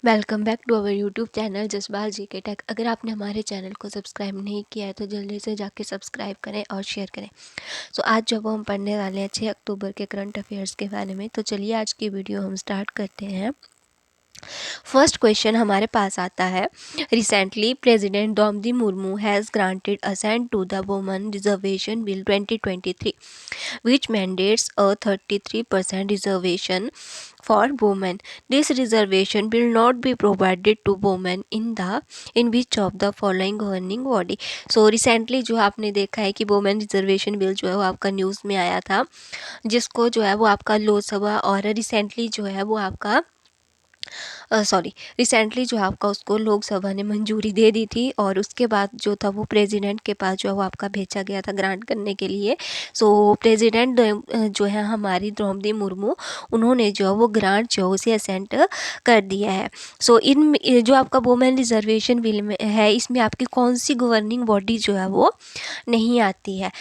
Welcome back to our YouTube channel Jaspal ji के tech. अगर आपने हमारे चैनल को सब्सक्राइब नहीं किया है तो जल्दी से जाके सब्सक्राइब करें और शेयर करें। आज जब हम पढ़ने वाले हैं 6 अक्टूबर के करंट अफेयर्स के बारे में, तो चलिए आज की वीडियो हम स्टार्ट करते हैं। फर्स्ट क्वेश्चन हमारे पास आता है, recently president Draupadi Murmu has granted assent to the women reservation bill 2023 which mandates a 33% reservation for women. This reservation will not be provided to women in which of the following governing body. So recently जो आपने देखा है कि women reservation bill जो है वो आपका news में आया था, जिसको जो है वो आपका लोकसभा और रिसेंटली जो है वो आपका रिसेंटली जो आपका उसको लोकसभा ने मंजूरी दे दी थी, और उसके बाद जो था वो प्रेसिडेंट के पास जो है वो आपका भेजा गया था ग्रांट करने के लिए। प्रेसिडेंट जो है हमारी द्रौपदी मुर्मू, उन्होंने जो है वो ग्रांट जो है उसे असेंट कर दिया है। इन जो आपका वुमेन रिजर्वेशन बिल में है, इसमें आपकी कौन सी गवर्निंग बॉडी जो है वो नहीं आती है।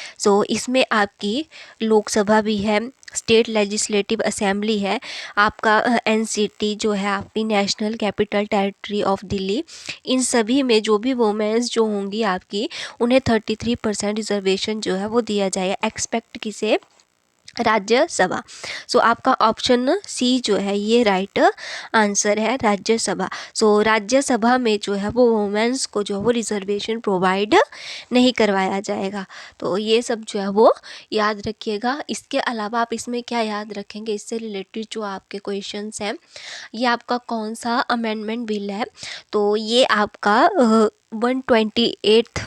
इसमें आपकी लोकसभा भी है, स्टेट लेजिस्लेटिव असेंबली है, आपका एनसीटी जो है आपकी national capital territory of Delhi. इन सभी में जो भी वुमेन्स जो होंगी आपकी, उन्हें 33% रिजर्वेशन जो है वो दिया जाएगा। एक्सपेक्ट किसे? राज्यसभा। आपका ऑप्शन सी जो है ये राइट आंसर है, राज्यसभा। राज्यसभा में जो है वो वुमेन्स को जो है वो रिजर्वेशन प्रोवाइड नहीं करवाया जाएगा। ये सब जो है वो याद रखिएगा। इसके अलावा आप इसमें क्या याद रखेंगे, इससे रिलेटेड जो आपके क्वेश्चंस हैं, ये आपका कौन सा अमेंडमेंट बिल है, तो ये आपका 128,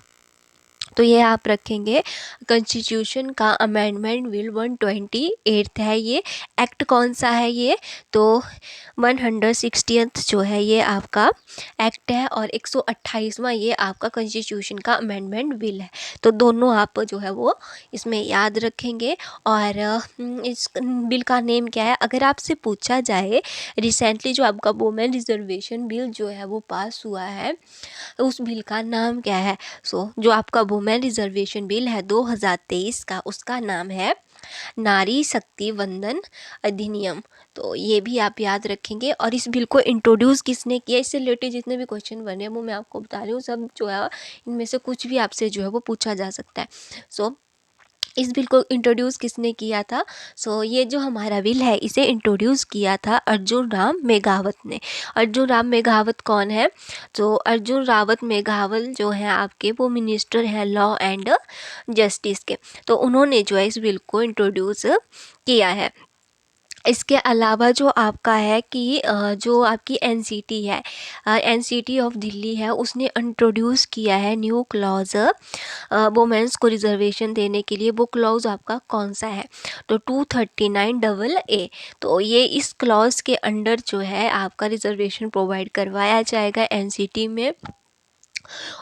तो ये आप रखेंगे कॉन्स्टिट्यूशन का अमेंडमेंट बिल 128 है। ये एक्ट कौन सा है ये, तो 160th जो है ये आपका एक्ट है, और 128वां ये आपका कॉन्स्टिट्यूशन का अमेंडमेंट बिल है। तो दोनों आप जो है वो इसमें याद रखेंगे। और इस बिल का नेम क्या है, अगर आपसे पूछा जाए रिसेंटली जो आपका वुमेन रिजर्वेशन बिल जो है वो पास हुआ है, उस बिल का नाम क्या है। जो आपका वुमेन रिजर्वेशन बिल है 2023 का, उसका नाम है नारी शक्ति वंदन अधिनियम। तो ये भी आप याद रखेंगे। और इस बिल को इंट्रोड्यूस किसने किया, इससे रिलेटेड जितने भी क्वेश्चन बने हैं वो मैं आपको बता रही हूँ। सब जो है इनमें से कुछ भी आपसे जो है वो पूछा जा सकता है। इस बिल को इंट्रोड्यूस किसने किया था। ये जो हमारा बिल है इसे इंट्रोड्यूस किया था अर्जुन राम मेघावत ने। अर्जुन राम मेघावत कौन है, तो अर्जुन रावत मेघावत जो हैं आपके, वो मिनिस्टर हैं लॉ एंड जस्टिस के। तो उन्होंने जो है इस बिल को इंट्रोड्यूस किया है। इसके अलावा जो आपका है कि जो आपकी एनसीटी है, एनसीटी ऑफ दिल्ली है, उसने इंट्रोड्यूस किया है न्यू क्लॉज वुमेन्स को रिजर्वेशन देने के लिए। वो क्लॉज आपका कौन सा है, तो 239AA। तो ये इस क्लॉज के अंडर जो है आपका रिजर्वेशन प्रोवाइड करवाया जाएगा एनसीटी में।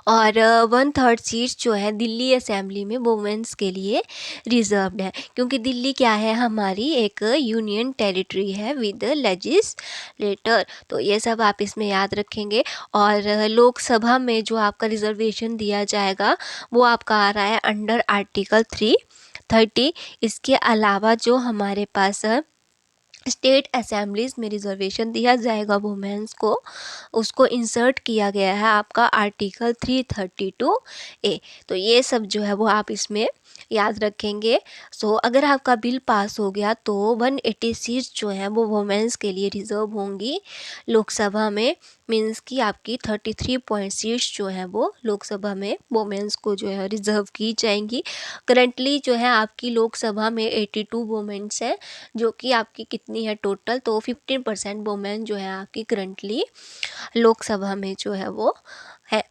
और 1/3 सीट्स जो है दिल्ली असेंबली में वुमेन्स के लिए रिजर्व्ड है, क्योंकि दिल्ली क्या है, हमारी एक यूनियन टेरिटरी है विद लेजिस्लेटर। तो ये सब आप इसमें याद रखेंगे। और लोकसभा में जो आपका रिजर्वेशन दिया जाएगा वो आपका आ रहा है अंडर आर्टिकल 330। इसके अलावा जो हमारे पास स्टेट असेंबलीज में रिजर्वेशन दिया जाएगा वुमेन्स को, उसको इंसर्ट किया गया है आपका आर्टिकल 332A। तो ये सब जो है वो आप इसमें याद रखेंगे। अगर आपका बिल पास हो गया तो 180 सीट्स जो हैं वो वुमेन्स के लिए रिजर्व होंगी लोकसभा में। मीन्स कि आपकी 33 पॉइंट सीट्स जो हैं वो लोकसभा में वुमेन्स को जो है रिजर्व की जाएंगी। करंटली जो है आपकी लोकसभा में 82 वुमेन्स हैं, जो कि आपकी कितनी है टोटल, तो 15% वुमेन जो है आपकी करंटली लोकसभा में जो है वो है।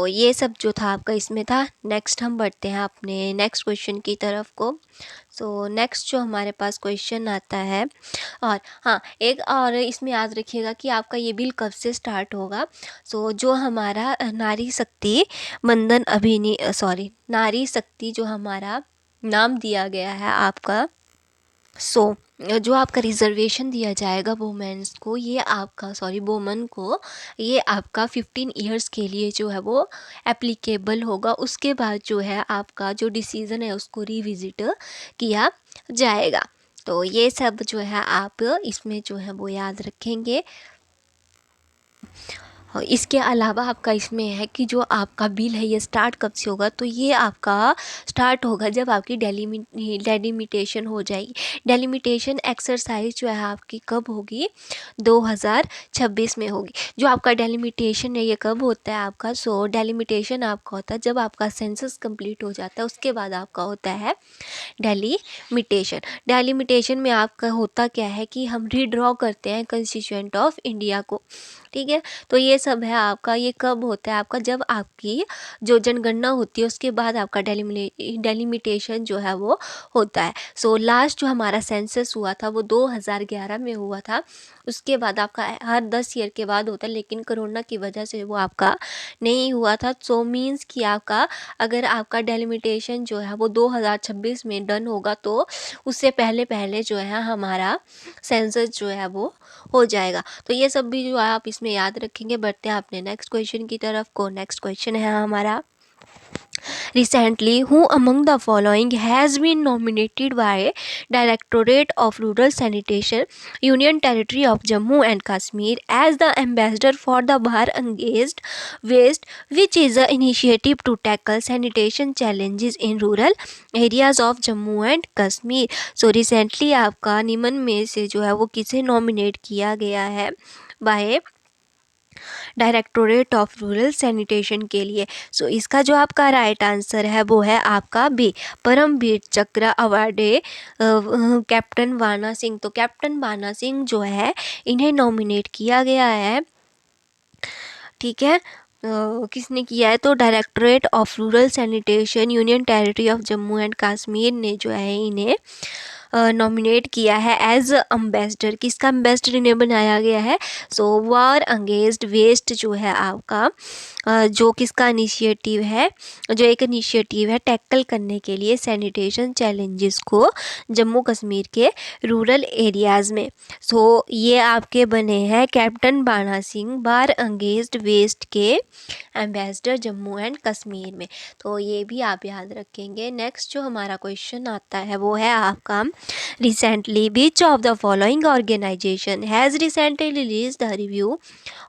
ये सब जो था आपका इसमें था। नेक्स्ट हम बढ़ते हैं अपने नेक्स्ट क्वेश्चन की तरफ को। नेक्स्ट जो हमारे पास क्वेश्चन आता है, और हाँ एक और इसमें याद रखिएगा कि आपका ये बिल कब से स्टार्ट होगा। जो हमारा नारी शक्ति वंदन नारी शक्ति जो हमारा नाम दिया गया है आपका, जो आपका रिजर्वेशन दिया जाएगा वुमेन्स को, ये आपका वुमन को, ये आपका 15 इयर्स के लिए जो है वो एप्लीकेबल होगा। उसके बाद जो है आपका जो डिसीज़न है उसको रिविजिट किया जाएगा। तो ये सब जो है आप इसमें जो है वो याद रखेंगे। इसके अलावा आपका इसमें है कि जो आपका बिल है ये स्टार्ट कब से होगा, तो ये आपका स्टार्ट होगा जब आपकी डेलिमिटेशन हो जाएगी। डेलिमिटेशन एक्सरसाइज जो है आपकी कब होगी, 2026 में होगी। जो आपका डेलिमिटेशन है ये कब होता है आपका, सो डेलिमिटेशन आपका होता है जब आपका सेंसस कंप्लीट हो जाता है, उसके बाद आपका होता है डेलिमिटेशन। डेलिमिटेशन में आपका होता क्या है कि हम रीड्रॉ करते हैं कंस्टिट्यूएंट ऑफ इंडिया को, ठीक है। तो ये सब है आपका, ये कब होता है आपका, जब आपकी जो जनगणना होती है उसके बाद आपका डेलिमिटेशन जो है वो होता है। सो लास्ट जो हमारा सेंसस हुआ था वो 2011 में हुआ था। उसके बाद आपका हर 10 ईयर के बाद होता है, लेकिन कोरोना की वजह से वो आपका नहीं हुआ था। सो मीन्स कि आपका अगर आपका डेलिमिटेशन जो है वो 2026 में डन होगा तो उससे पहले पहले जो है हमारा सेंसस जो है वो हो जाएगा। तो ये सब भी जो है आप इसमें याद रखेंगे। बढ़ते हैं अपने नेक्स्ट क्वेश्चन की तरफ को। नेक्स्ट क्वेश्चन है हमारा, recently who among the following has been nominated by Directorate of Rural Sanitation, Union Territory of Jammu and Kashmir as the ambassador for the Bahar Engaged Waste, which is an initiative to tackle sanitation challenges in rural areas of Jammu and Kashmir। So recently आपका निम्न में से जो है वो किसे nominate किया गया है by directorate of rural sanitation के लिए। सो इसका जो आपका राइट आंसर है वो है आपका बी, परमवीर चक्र अवार्डे कैप्टन वाना सिंह। तो कैप्टन वाना सिंह जो है इन्हें नॉमिनेट किया गया है, ठीक है। किसने किया है, तो directorate of rural sanitation union territory of Jammu and Kashmir ने जो है इन्हें नॉमिनेट किया है एज अम्बेसडर। किसका अम्बेसडर इन्हें बनाया गया है, सो वार अगेंस्ट वेस्ट जो है आपका जो किसका इनिशिएटिव है, जो एक इनिशिएटिव है टैकल करने के लिए सैनिटेशन चैलेंजेस को जम्मू कश्मीर के रूरल एरियाज़ में। सो ये आपके बने हैं कैप्टन बाणा सिंह वार अगेंस्ट वेस्ट के एम्बेसडर जम्मू एंड कश्मीर में। तो ये भी आप याद रखेंगे। नेक्स्ट जो हमारा क्वेश्चन आता है वो है आपका, recently which of the following organization has recently release the review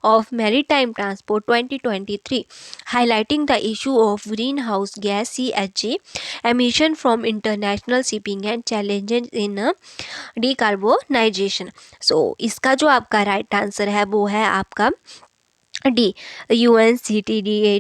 of Maritime Transport 2023, highlighting the issue of greenhouse gas (CHG) emission from international shipping and challenges in decarbonization। So इसका जो आपका right answer है वो है आपका D, UNCTAD.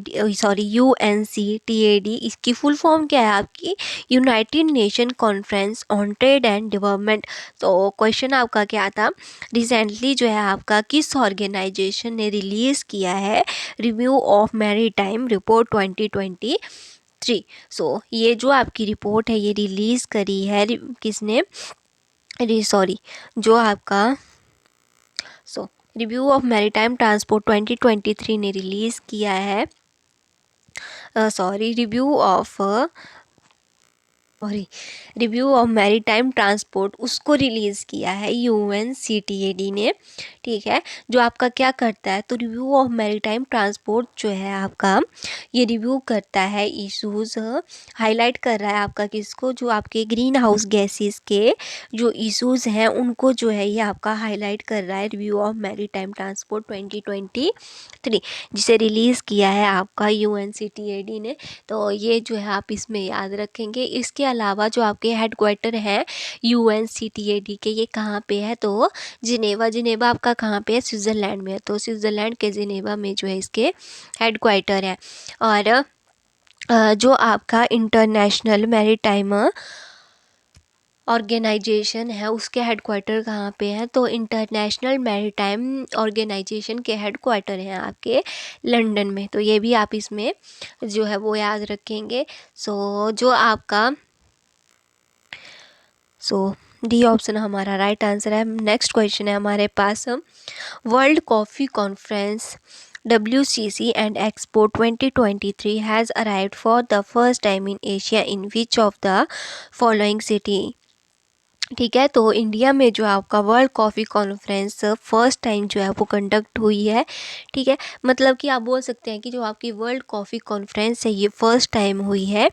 इसकी full form क्या है आपकी, United nation conference on trade and development. तो क्वेश्चन आपका क्या था, रिसेंटली जो है आपका किस ऑर्गेनाइजेशन ने रिलीज़ किया है रिव्यू ऑफ मैरीटाइम रिपोर्ट 2023। सो ये जो आपकी रिपोर्ट है ये रिलीज़ करी है किसने, जो आपका रिव्यू ऑफ मैरीटाइम ट्रांसपोर्ट 2023 ने रिलीज़ किया है, रिव्यू ऑफ मैरीटाइम ट्रांसपोर्ट उसको रिलीज़ किया है यूएनसीटीएडी ने, ठीक है। जो आपका क्या करता है, तो रिव्यू ऑफ मैरीटाइम ट्रांसपोर्ट जो है आपका ये रिव्यू करता है इश्यूज़, हाईलाइट कर रहा है आपका किसको, जो आपके ग्रीन हाउस गैसेस के जो इश्यूज़ हैं उनको जो है ये आपका हाईलाइट कर रहा है रिव्यू ऑफ मैरीटाइम ट्रांसपोर्ट 2023 जिसे रिलीज़ किया है आपका यूएनसीटीएडी ने। तो ये जो है आप इसमें याद रखेंगे। इसके अलावा जो आपके हेडक्वार्टर हैं यूएनसीटीएडी के, ये कहाँ पे है, तो जिनेवा आपका कहाँ पे है, स्विट्ज़रलैंड में है। तो स्विट्ज़रलैंड के जिनेवा में जो है इसके हेडक्वार्टर है। और जो आपका इंटरनेशनल मैरीटाइम ऑर्गेनाइजेशन है उसके हेडक्वार्टर कहाँ पे हैं, तो इंटरनेशनल मैरीटाइम ऑर्गेनाइजेशन के हेडक्वार्टर हैं आपके लंदन में। तो ये भी आप इसमें जो है वो याद रखेंगे। जो आपका डी ऑप्शन हमारा राइट आंसर है। नेक्स्ट क्वेश्चन है हमारे पास, world coffee conference WCC and Expo 2023 has arrived for the first time in Asia in which of the following city ठीक है। तो इंडिया में जो आपका world coffee conference first time जो है वो कंडक्ट हुई है। ठीक है, मतलब कि आप बोल सकते हैं कि जो आपकी वर्ल्ड कॉफ़ी कॉन्फ्रेंस है ये फर्स्ट टाइम हुई है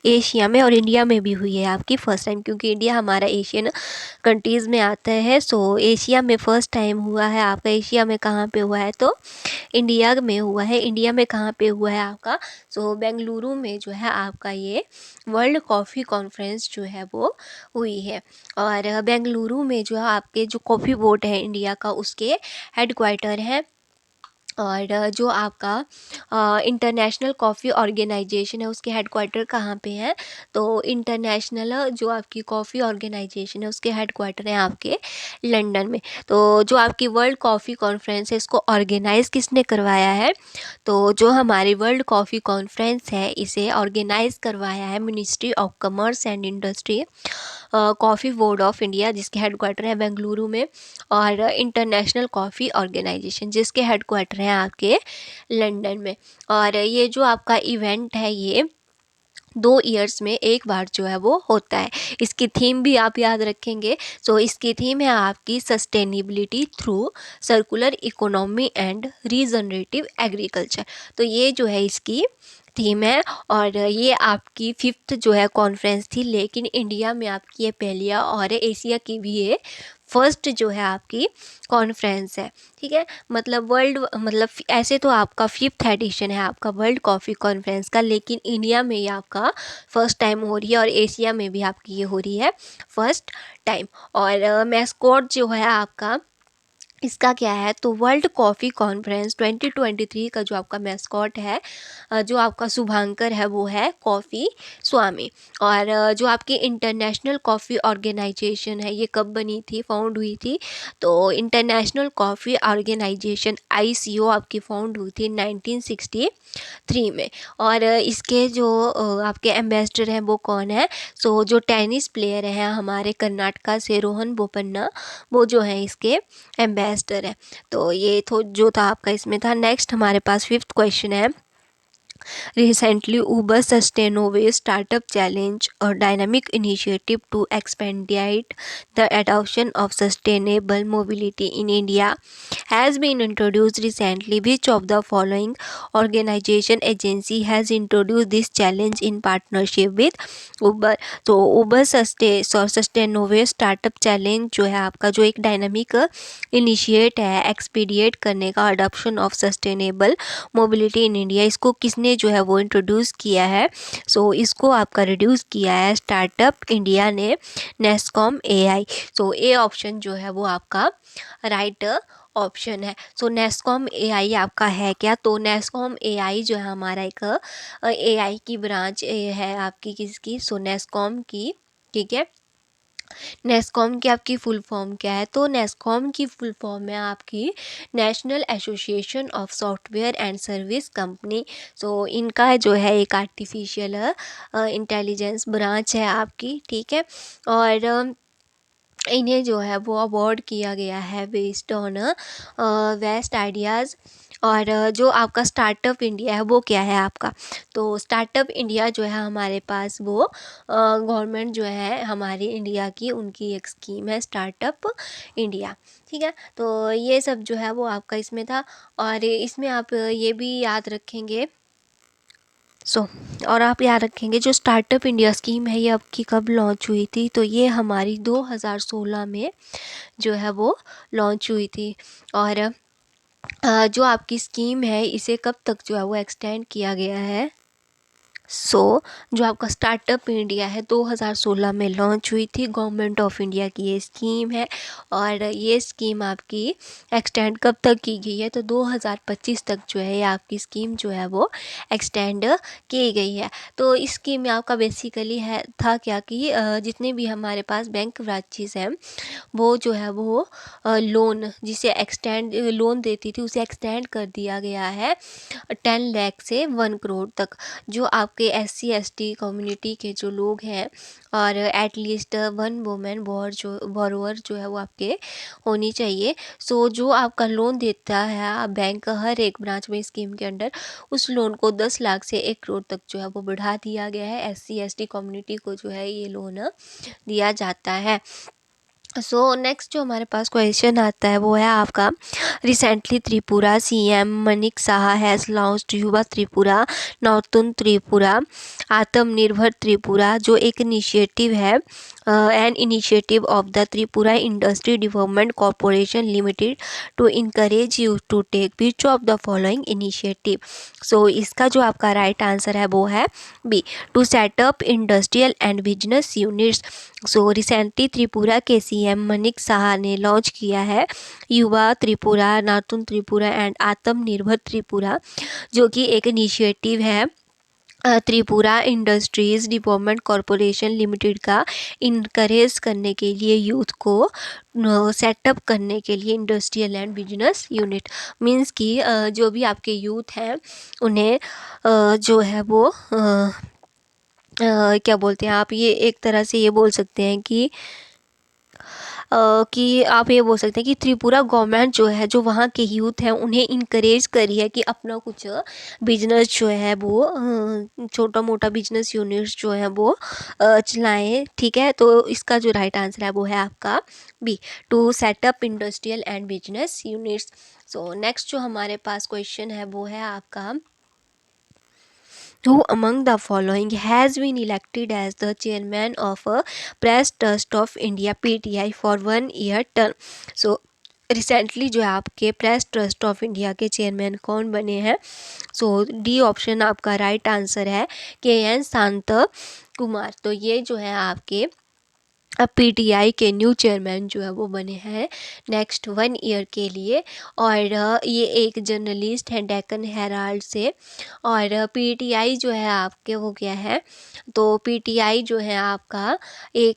एशिया में, और इंडिया में भी हुई है आपकी फर्स्ट टाइम, क्योंकि इंडिया हमारा एशियन कंट्रीज़ में आता है। सो एशिया में फ़र्स्ट टाइम हुआ है आपका। एशिया में कहाँ पे हुआ है? तो इंडिया में हुआ है। इंडिया में कहाँ पे हुआ है आपका? सो बेंगलुरु में जो है आपका ये वर्ल्ड कॉफ़ी कॉन्फ्रेंस जो है वो हुई है। और बेंगलुरु में जो है आपके जो कॉफ़ी बोर्ड है इंडिया का, उसके हेडक्वार्टर हैं। और जो आपका इंटरनेशनल कॉफ़ी ऑर्गेनाइजेशन है उसके हेडक्वार्टर कहाँ पे हैं? तो इंटरनेशनल जो आपकी कॉफ़ी ऑर्गेनाइजेशन है उसके हेडक्वार्टर हैं आपके लंदन में। तो जो आपकी वर्ल्ड कॉफ़ी कॉन्फ्रेंस है इसको ऑर्गेनाइज़ किसने करवाया है? तो जो हमारी वर्ल्ड कॉफ़ी कॉन्फ्रेंस है इसे ऑर्गेनाइज़ करवाया है ministry of commerce and industry, coffee board of India जिसके हेडक्वार्टर है बेंगलुरु में, और इंटरनेशनल कॉफ़ी ऑर्गेनाइजेशन जिसके हेडक्वार्टर हैं आपके लंदन में। और ये जो आपका इवेंट है ये 2 ईयर्स में एक बार जो है वो होता है। इसकी थीम भी आप याद रखेंगे। सो इसकी थीम है आपकी sustainability through circular economy and regenerative agriculture. तो ये जो है इसकी थीम है। और ये आपकी 5th जो है कॉन्फ्रेंस थी, लेकिन इंडिया में आपकी ये पहली और एशिया की भी ये फर्स्ट जो है आपकी कॉन्फ्रेंस है। ठीक है, मतलब वर्ल्ड मतलब ऐसे तो आपका 5th एडिशन है आपका वर्ल्ड कॉफ़ी कॉन्फ्रेंस का, लेकिन इंडिया में ये आपका फर्स्ट टाइम हो रही है और एशिया में भी आपकी ये हो रही है फर्स्ट टाइम। और मैस्कॉट जो है आपका इसका क्या है? तो वर्ल्ड कॉफ़ी कॉन्फ्रेंस 2023 का जो आपका मैस्कॉट है, जो आपका शुभांकर है वो है कॉफ़ी स्वामी। और जो आपकी इंटरनेशनल कॉफ़ी ऑर्गेनाइजेशन है ये कब बनी थी, फाउंड हुई थी? तो इंटरनेशनल कॉफ़ी ऑर्गेनाइजेशन ICO आपकी फाउंड हुई थी 1963 में। और इसके जो आपके एम्बेसडर हैं वो कौन है? सो जो टेनिस प्लेयर हैं हमारे कर्नाटका से रोहन बोपन्ना, वो जो है इसके एम्बेसडर है। तो ये तो जो था आपका इसमें था। नेक्स्ट हमारे पास 5th क्वेश्चन है। Recently, Uber Sustainable Startup Challenge, a dynamic initiative to expedite the adoption of sustainable mobility in India, has been introduced recently. Which of the following organization agency has introduced this challenge in partnership with Uber? तो Uber Sustainable Startup Challenge जो है आपका जो एक dynamic initiate है एक्सपीडिएट करने का adoption of sustainable mobility in India, इसको किसने जो है वो इंट्रोड्यूस किया है? सो इसको आपका रिड्यूस किया है स्टार्टअप इंडिया ने, NASSCOM AI। So A option जो है वो आपका राइट ऑप्शन है। सो नेस्कॉम AI आपका है क्या? तो नेस्कॉम AI जो है हमारा एक AI की ब्रांच है आपकी किसकी? सो नेस्कॉम की। ठीक है, नेस्कॉम की आपकी फुल फॉर्म क्या है? तो नेस्कॉम की फुल फॉर्म है आपकी national association of software and service company. So इनका जो है एक आर्टिफिशियल इंटेलिजेंस ब्रांच है आपकी। ठीक है, और इन्हें जो है वो अवार्ड किया गया है बेस्ड ऑन वेस्ट आइडियाज़। और जो आपका स्टार्टअप इंडिया है वो क्या है आपका? तो स्टार्टअप इंडिया जो है हमारे पास वो गवर्नमेंट जो है हमारी इंडिया की, उनकी एक स्कीम है स्टार्टअप इंडिया। ठीक है, तो ये सब जो है वो आपका इसमें था। और इसमें आप ये भी याद रखेंगे। और आप याद रखेंगे जो स्टार्टअप इंडिया स्कीम है ये आपकी कब लॉन्च हुई थी? तो ये हमारी 2016 में जो है वो लॉन्च हुई थी। और जो आपकी स्कीम है इसे कब तक जो है वो एक्सटेंड किया गया है? जो आपका स्टार्टअप इंडिया है 2016 में लॉन्च हुई थी। गवर्नमेंट ऑफ इंडिया की ये स्कीम है। और ये स्कीम आपकी एक्सटेंड कब तक की गई है? तो 2025 तक जो है ये आपकी स्कीम जो है वो एक्सटेंड की गई है। तो इस स्कीम में आपका बेसिकली है था क्या कि जितने भी हमारे पास बैंक ब्रांचेस हैं वो जो है वो लोन जिसे एक्सटेंड लोन देती थी उसे एक्सटेंड कर दिया गया है 10 लाख से 1 करोड़ तक। जो आपके SC ST कम्युनिटी के जो लोग हैं, और एटलीस्ट 1 वुमेन बोरोवर जो है वो आपके होनी चाहिए। जो आपका लोन देता है बैंक हर एक ब्रांच में स्कीम के अंडर, उस लोन को 10 लाख से 1 करोड़ तक जो है वो बढ़ा दिया गया है। SC ST कम्युनिटी को जो है ये लोन दिया जाता है। सो नेक्स्ट जो हमारे पास क्वेश्चन आता है वो है आपका, recently Tripura CM Manik Saha has launched युवा त्रिपुरा नौतुन त्रिपुरा आत्मनिर्भर त्रिपुरा, जो एक इनिशिएटिव है, an initiative of the Tripura industry development corporation limited to encourage you to take which of the following initiative. So इसका जो आपका राइट आंसर है वो है B, to setup industrial and business units. So recently Tripura के CM मनिक साहा ने launch किया है युवा त्रिपुरा नॉर्टन त्रिपुरा एंड आत्मनिर्भर त्रिपुरा, जो कि एक इनिशिएटिव है Tripura industries development corporation limited का, इनकरेज करने के लिए यूथ को सेटअप करने के लिए industrial and business unit. Means कि जो भी आपके यूथ हैं उन्हें जो है वो क्या बोलते हैं आप, ये एक तरह से ये बोल सकते हैं कि आप ये बोल सकते हैं कि त्रिपुरा गवर्नमेंट जो है, जो वहाँ के यूथ हैं उन्हें इनकरेज करी है कि अपना कुछ बिजनेस जो है वो छोटा मोटा बिजनेस यूनिट्स जो है वो चलाएं। ठीक है, तो इसका जो राइट आंसर है वो है आपका B, to setup industrial and business units. So next जो हमारे पास क्वेश्चन है वो है आपका, who among the following has been elected as the chairman of a Press Trust of India PTI for 1 year term। So recently जो है आपके press trust of India के चेयरमैन कौन बने हैं। सो डी ऑप्शन आपका राइट आंसर है, KN शांत कुमार। तो ये जो है आपके अब पीटीआई के न्यू चेयरमैन जो है वो बने हैं नेक्स्ट 1 ईयर के लिए। और ये एक जर्नलिस्ट हैं डेक्कन हेराल्ड से। और पीटीआई जो है आपके वो क्या है, तो पीटीआई जो है आपका एक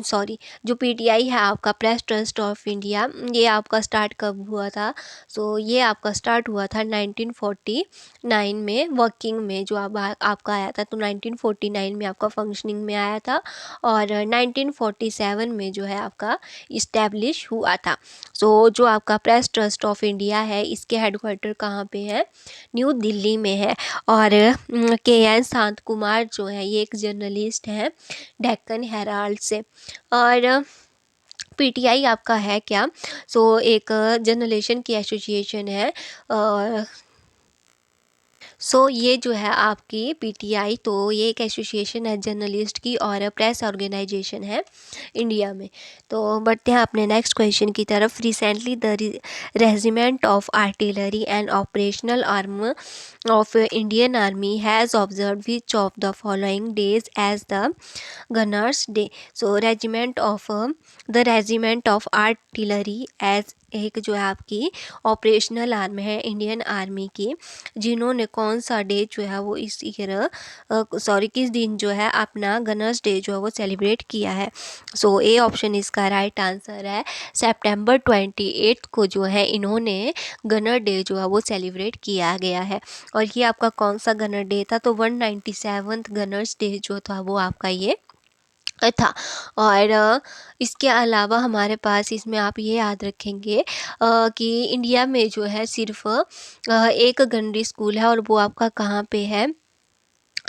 सॉरी जो पीटीआई है आपका प्रेस ट्रस्ट ऑफ इंडिया, ये आपका स्टार्ट कब हुआ था। सो ये आपका स्टार्ट हुआ था 1949 में वर्किंग में, जो आपका आया था। तो 1949 में आपका फंक्शनिंग में आया था और 1947 में जो है आपका इस्टेब्लिश हुआ था। सो जो आपका प्रेस ट्रस्ट ऑफ इंडिया है इसके हेडक्वार्टर कहाँ पे है, न्यू दिल्ली में है। और KN शांत कुमार जो है ये एक जर्नलिस्ट हैं डेक्कन हेराल्ड से। और पीटीआई आपका है क्या, सो एक जर्नलिस्ट की एसोसिएशन है। सो ये जो है आपकी पीटीआई, तो ये एक एसोसिएशन है जर्नलिस्ट की और प्रेस ऑर्गेनाइजेशन है इंडिया में। तो बढ़ते हैं अपने नेक्स्ट क्वेश्चन की तरफ। Recently the regiment of artillery and operational arm of Indian army has observe which of the following days as the gunners day. So regiment of artillery as एक जो है आपकी ऑपरेशनल आर्म है Indian army की, जिन्होंने कौन सा day जो है वो इस ईयर किस दिन जो है अपना गनर्स डे जो है वो सेलिब्रेट किया है। सो ए ऑप्शन इसका राइट आंसर है, सितंबर 28 को जो है इन्होंने गनर डे जो है वो सेलिब्रेट किया गया है। और ये आपका कौन सा गनर डे था, तो 197th गनर्स डे जो था वो आपका ये था। और इसके अलावा हमारे पास इसमें आप ये याद रखेंगे कि इंडिया में जो है सिर्फ एक गनरी स्कूल है और वो आपका कहाँ पे है,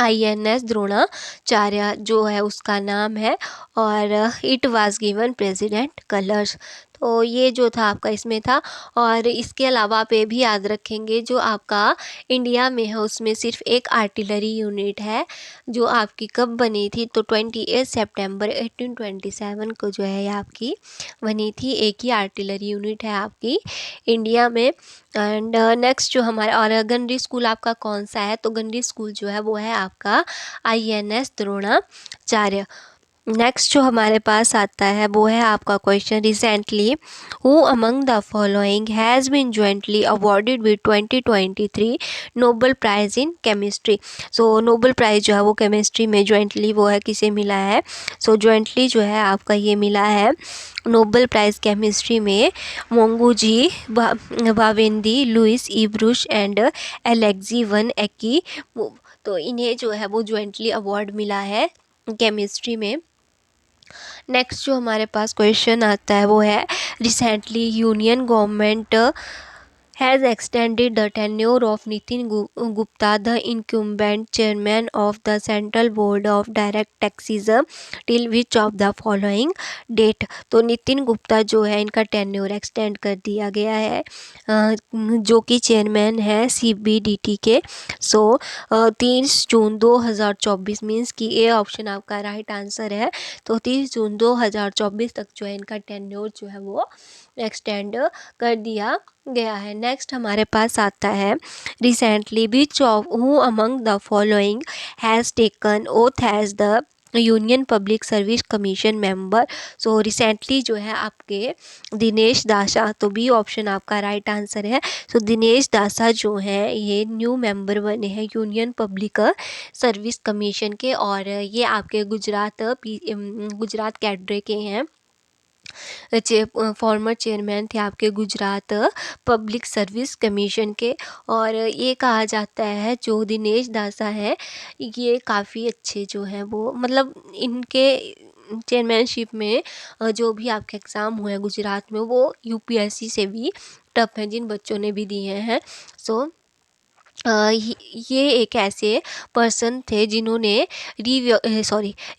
INS द्रोणाचार्य जो है उसका नाम है। और it was given president colours. तो ये जो था आपका इसमें था। और इसके अलावा आप ये भी याद रखेंगे जो आपका इंडिया में है उसमें सिर्फ एक आर्टिलरी यूनिट है, जो आपकी कब बनी थी, तो 28 सितंबर 1827 को जो है ये आपकी बनी थी। एक ही आर्टिलरी यूनिट है आपकी इंडिया में। एंड नेक्स्ट जो हमारा और गनरी स्कूल आपका कौन सा है, तो गनरी स्कूल जो है वो है आपका INS द्रोणाचार्य। नेक्स्ट जो हमारे पास आता है वो है आपका question, recently who among the following has been jointly awarded with 2023 Nobel prize in chemistry. So Nobel prize जो है वो केमिस्ट्री में जॉइंटली वो है किसे मिला है, सो जॉइंटली जो है आपका ये मिला है नोबल प्राइज़ केमिस्ट्री में मोंगूजी वावेंदी लुइस इब्रुश एंड एलेक्जी वन एकी। तो इन्हें जो है वो जॉइंटली अवार्ड मिला है केमिस्ट्री में। नेक्स्ट जो हमारे पास क्वेश्चन आता है वो है, recently union government has extended the tenure of Nitin Gupta, the incumbent chairman of the Central Board of Direct Taxes, till which of the following date। तो नितिन गुप्ता जो है इनका टेन्योर एक्सटेंड कर दिया गया है, जो कि चेयरमैन है CBDT के। सो 30 जून 2024 मीन्स कि ए ऑप्शन आपका राइट आंसर है। तो 30 जून 2024 तक जो है इनका टेन्योर जो है वो एक्सटेंड कर दिया गया है। नेक्स्ट हमारे पास आता है recently which of who among the following has taken oath as the union public service commission member. So recently जो है आपके दिनेश दासा, तो बी ऑप्शन आपका राइट आंसर है। सो दिनेश दासा जो है ये न्यू मेंबर बने हैं यूनियन पब्लिक सर्विस कमीशन के, और ये आपके गुजरात कैडरे के हैं। फॉर्मर चेयरमैन थे आपके गुजरात पब्लिक सर्विस कमीशन के। और ये कहा जाता है जो दिनेश दासा है ये काफ़ी अच्छे जो हैं वो, मतलब इनके चेयरमैनशिप में जो भी आपके एग्ज़ाम हुए हैं गुजरात में वो UPSC से भी टफ हैं, जिन बच्चों ने भी दिए हैं। सो ये एक ऐसे पर्सन थे जिन्होंने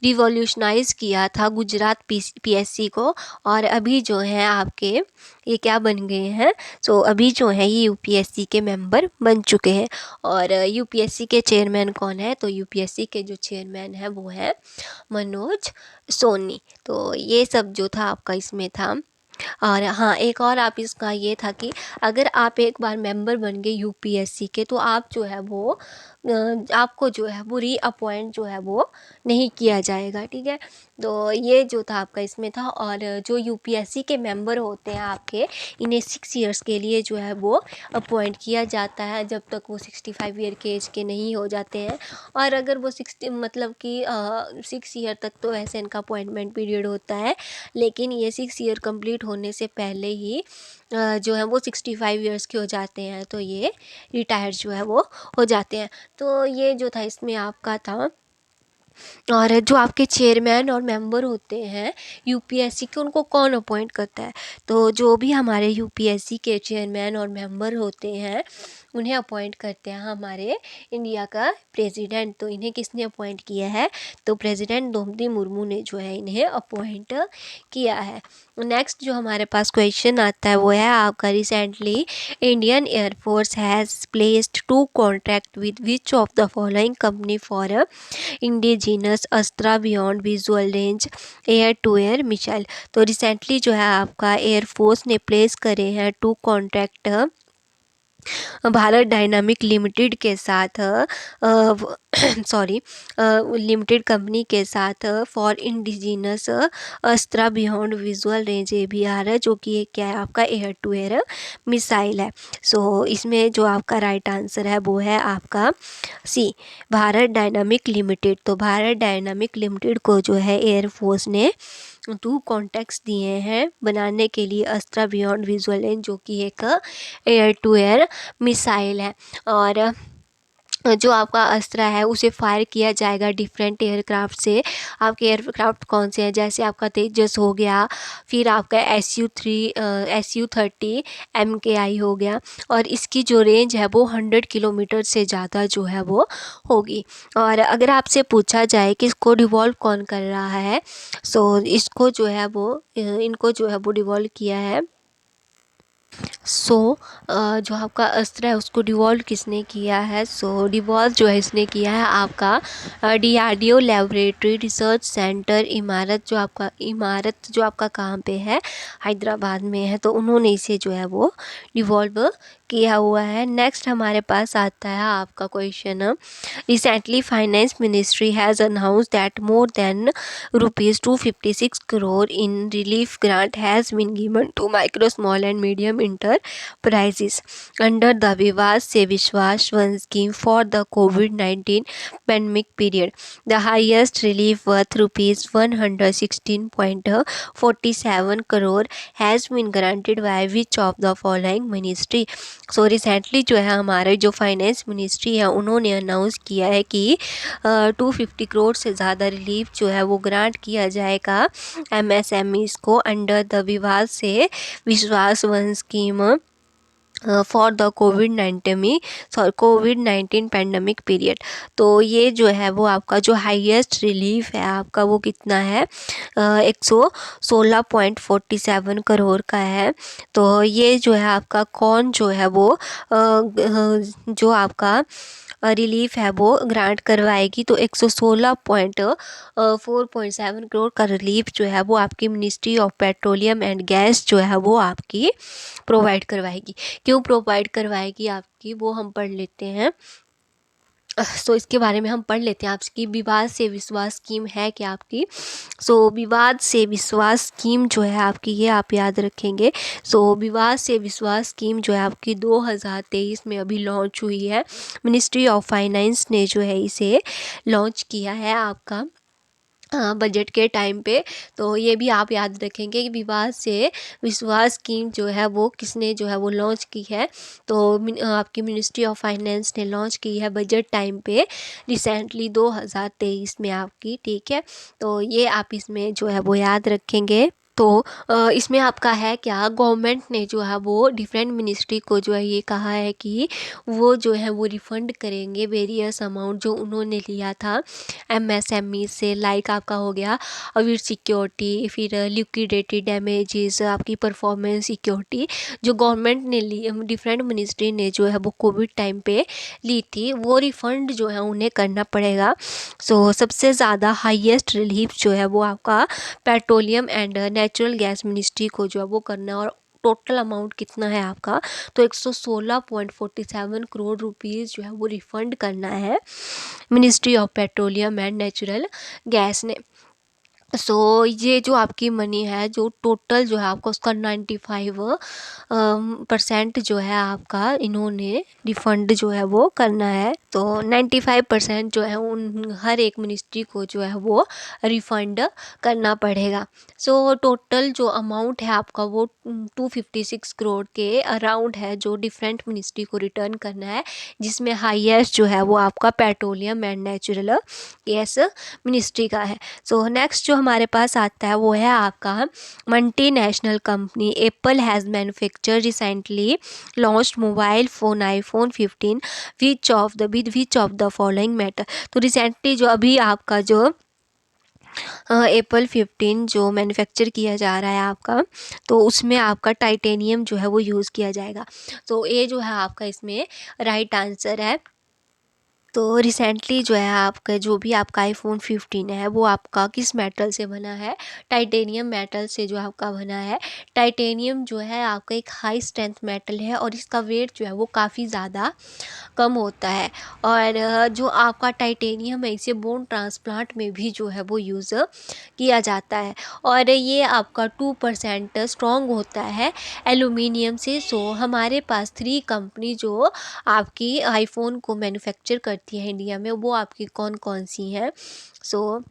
रिवॉल्यूशनाइज किया था गुजरात PSC को, और अभी जो है आपके ये क्या बन गए हैं। सो अभी जो है ये UPSC के मेंबर बन चुके हैं। और UPSC के चेयरमैन कौन है, तो UPSC के जो चेयरमैन है वो है मनोज सोनी। तो ये सब जो था आपका इसमें था। और हाँ, एक और आप इसका ये था कि अगर आप एक बार मेंबर बन गए UPSC के तो आप जो है वो आपको जो है वो रीअपॉइंट जो है वो नहीं किया जाएगा, ठीक है। तो ये जो था आपका इसमें था। और जो UPSC के मेंबर होते हैं आपके, इन्हें 6 इयर्स के लिए जो है वो अपॉइंट किया जाता है, जब तक वो 65 ईयर के एज के नहीं हो जाते हैं। और अगर वो 60 मतलब कि 6 ईयर तक तो वैसे इनका अपॉइंटमेंट पीरियड होता है, लेकिन ये 6 ईयर कंप्लीट होने से पहले ही जो है वो 65 इयर्स के हो जाते हैं, तो ये रिटायर जो है वो हो जाते हैं। तो ये जो था इसमें आपका था। और जो आपके चेयरमैन और मेंबर होते हैं UPSC के, उनको कौन अपॉइंट करता है, तो जो भी हमारे UPSC के चेयरमैन और मेंबर होते हैं उन्हें अपॉइंट करते हैं हमारे इंडिया का प्रेसिडेंट। तो इन्हें किसने अपॉइंट किया है, तो प्रेसिडेंट द्रौपदी मुर्मू ने जो है इन्हें अपॉइंट किया है। नेक्स्ट जो हमारे पास क्वेश्चन आता है वो है आपका recently Indian air force has placed 2 contract with which of the following company for indigenous Astra beyond visual range air to air missile. तो रिसेंटली जो है आपका एयरफोर्स ने प्लेस करे हैं 2 कॉन्ट्रैक्ट भारत डायनामिक लिमिटेड के साथ लिमिटेड कंपनी के साथ for indigenous Astra beyond visual range ABR है, जो कि क्या है आपका एयर टू एयर मिसाइल है। सो इसमें जो आपका राइट आंसर है वो है आपका C, भारत डायनामिक लिमिटेड। तो भारत डायनामिक लिमिटेड को जो है एयरफोर्स ने 2 कॉन्ट्रैक्ट्स दिए हैं बनाने के लिए अस्त्रा बियॉन्ड विजुअल रेंज, जो कि एक एयर टू एयर मिसाइल है। और जो आपका अस्त्रा है उसे फायर किया जाएगा डिफरेंट एयरक्राफ्ट से। आपके एयरक्राफ्ट कौन से हैं, जैसे आपका तेजस हो गया, फिर आपका SU-30 MKI हो गया, और इसकी जो रेंज है वो 100 किलोमीटर से ज़्यादा जो है वो होगी। और अगर आपसे पूछा जाए कि इसको डिवॉल्व कौन कर रहा है, सो इसको जो है वो इनको जो है वो डिवॉल्व किया है। सो जो आपका अस्त्र है उसको डिवॉल्व किसने किया है, सो डिवॉल्व जो है इसने किया है आपका DRDO लेबोरेटरी रिसर्च सेंटर इमारत जो आपका कहाँ पे है, हैदराबाद में है। तो उन्होंने इसे जो है वो डिवॉल्व किया हुआ है। नेक्स्ट हमारे पास आता है आपका question, recently finance ministry has announce that more than ₹256 crore in relief grant has been given to micro, small and medium enterprises under the Vivad Se Vishwas One scheme for the COVID-19 pandemic period. The highest relief worth ₹116.47 crore has been granted by which of the following ministry? So recently जो है हमारे जो finance ministry है उन्होंने announce किया है कि 250 करोड़ से ज़्यादा रिलीफ जो है वो ग्रांट किया जाएगा MSMEs को अंडर द विवाद से विश्वास one scheme for the covid pandemic period. तो ये जो है वो आपका जो हाईएस्ट रिलीफ है आपका वो कितना है, 116.47 करोड़ का है। तो ये जो है आपका कौन जो है वो जो आपका रिलीफ है वो ग्रांट करवाएगी। तो 116.4.7 करोड़ का रिलीफ जो है वो आपकी ministry of petroleum and gas जो है वो आपकी प्रोवाइड करवाएगी। क्यों प्रोवाइड करवाएगी आपकी, वो हम पढ़ लेते हैं। सो इसके बारे में हम पढ़ लेते हैं। आपकी विवाद से विश्वास स्कीम है क्या आपकी। सो विवाद से विश्वास स्कीम जो है आपकी, ये आप याद रखेंगे। सो विवाद से विश्वास स्कीम जो है आपकी 2023 में अभी लॉन्च हुई है। मिनिस्ट्री ऑफ फाइनेंस ने जो है इसे लॉन्च किया है आपका बजट के टाइम पे। तो ये भी आप याद रखेंगे कि विवाद से विश्वास स्कीम जो है वो किसने जो है वो लॉन्च की है। तो आपकी मिनिस्ट्री ऑफ फाइनेंस ने लॉन्च की है बजट टाइम पे रिसेंटली 2023 में आपकी, ठीक है। तो ये आप इसमें जो है वो याद रखेंगे। तो इसमें आपका है क्या, गवर्नमेंट ने जो है वो डिफरेंट मिनिस्ट्री को जो है ये कहा है कि वो जो है वो रिफ़ंड करेंगे वेरियस अमाउंट जो उन्होंने लिया था एमएसएमई से। लाइक आपका हो गया अवीर सिक्योरिटी, फिर लिक्विडेटी डैमेजेस, आपकी परफॉर्मेंस सिक्योरिटी जो गवर्नमेंट ने ली, डिफरेंट मिनिस्ट्री ने जो है वो कोविड टाइम पे ली थी, वो रिफ़ंड जो है उन्हें करना पड़ेगा। सो सबसे ज़्यादा हाईएस्ट रिलीफ जो है वो आपका petroleum and natural gas ministry को जो है वो करना है। और टोटल अमाउंट कितना है आपका, तो 116.47 करोड़ रुपीज़ जो है वो रिफ़ंड करना है ministry of petroleum and natural gas ने। सो ये जो आपकी मनी है जो टोटल जो है आपका उसका 95% जो है आपका इन्होंने रिफ़ंड जो है वो करना है। तो 95% जो है उन हर एक मिनिस्ट्री को जो है वो रिफ़ंड करना पड़ेगा। सो टोटल जो अमाउंट है आपका वो 256 करोड़ के अराउंड है जो डिफरेंट मिनिस्ट्री को रिटर्न करना है, जिसमें हाईएस्ट जो है वो आपका petroleum and natural gas ministry का है। सो नेक्स्ट जो हमारे पास आता है वो है आपका multinational company Apple has manufacture recently launched mobile phone iPhone 15 which of the following matter. तो रिसेंटली जो अभी आपका जो एप्पल 15 जो मैन्युफैक्चर किया जा रहा है आपका, तो उसमें आपका टाइटेनियम जो है वो यूज़ किया जाएगा। तो ये जो है आपका इसमें राइट आंसर है। तो रिसेंटली जो है आपका जो भी आपका आईफोन 15 है वो आपका किस मेटल से बना है, टाइटेनियम मेटल से जो आपका बना है। टाइटेनियम जो है आपका एक हाई स्ट्रेंथ मेटल है और इसका वेट जो है वो काफ़ी ज़्यादा कम होता है। और जो आपका टाइटेनियम है इसे बोन ट्रांसप्लांट में भी जो है वो यूज़ किया जाता है। और ये आपका 2% स्ट्रॉन्ग होता है एल्यूमिनियम से। सो हमारे पास 3 कंपनी जो आपकी आईफोन को मैन्युफैक्चर करती है इंडिया में, वो आपकी कौन कौन सी हैं। सो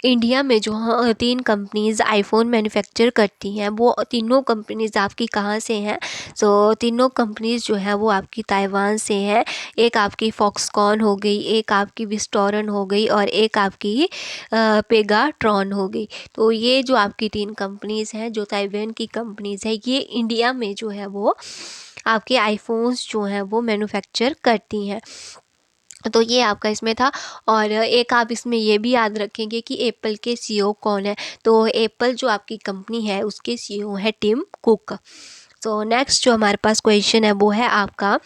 इंडिया में जो 3 कंपनीज़ आईफोन मैन्युफैक्चर करती हैं वो तीनों कंपनीज़ आपकी कहाँ से हैं। सो तीनों कंपनीज़ जो हैं वो आपकी ताइवान से हैं। एक आपकी फॉक्सकॉन हो गई, एक आपकी विस्टोरन हो गई और एक आपकी पेगाट्रॉन हो गई। तो ये जो आपकी 3 कंपनीज़ हैं जो ताइवान की कंपनीज़ है, ये इंडिया में जो है वो आपके आईफोन्स जो हैं वो मैन्युफैक्चर करती हैं। तो ये आपका इसमें था। और एक आप इसमें ये भी याद रखेंगे कि एप्पल के सीईओ कौन है। तो एप्पल जो आपकी कंपनी है उसके सीईओ है टिम कुक। तो नेक्स्ट जो हमारे पास क्वेश्चन है वो है आपका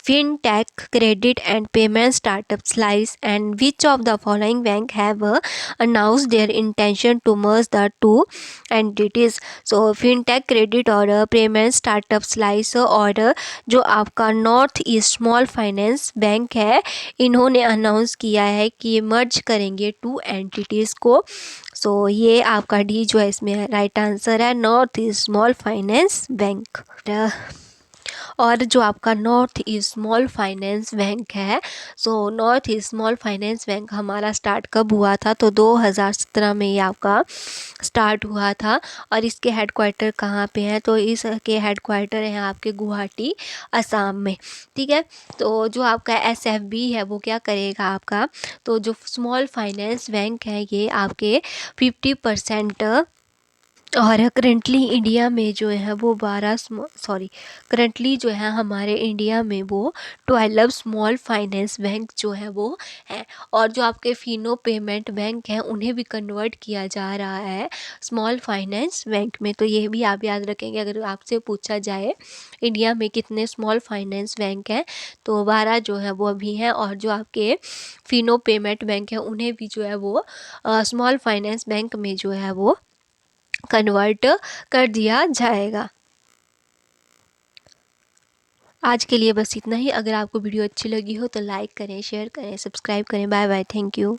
fintech credit and payment startup slice and which of the following bank have announced their intention to merge the two entities. So fintech credit और पेमेंट स्टार्टअप स्लाइस और जो आपका north east small finance bank है, इन्होंने announce किया है कि ये मर्ज करेंगे 2 एंटिटीज़ को। सो ये आपका डी जो है इसमें राइट आंसर है, north east small finance bank. और जो आपका north east small finance bank है, so north east small finance bank हमारा स्टार्ट कब हुआ था, तो 2017 में ये आपका स्टार्ट हुआ था। और इसके हेडक्वार्टर कहाँ पे हैं, तो इसके हेडक्वार्टर हैं आपके गुवाहाटी असम में, ठीक है। तो जो आपका एसएफबी है वो क्या करेगा आपका, तो जो स्मॉल फाइनेंस बैंक है ये आपके 50% और करेंटली इंडिया में जो है वो 12 करंटली जो है हमारे इंडिया में वो 12 स्मॉल फाइनेंस बैंक जो है वो हैं। और जो आपके फिनो पेमेंट बैंक हैं उन्हें भी कन्वर्ट किया जा रहा है स्मॉल फाइनेंस बैंक में। तो ये भी आप याद रखेंगे, अगर आपसे पूछा जाए इंडिया में कितने स्मॉल फाइनेंस बैंक हैं तो 12 जो है वो अभी हैं। और जो आपके फिनो पेमेंट बैंक हैं उन्हें भी जो है वो स्मॉल फाइनेंस बैंक में जो है वो कन्वर्ट कर दिया जाएगा। आज के लिए बस इतना ही। अगर आपको वीडियो अच्छी लगी हो तो लाइक करें, शेयर करें, सब्सक्राइब करें। Bye bye, thank you.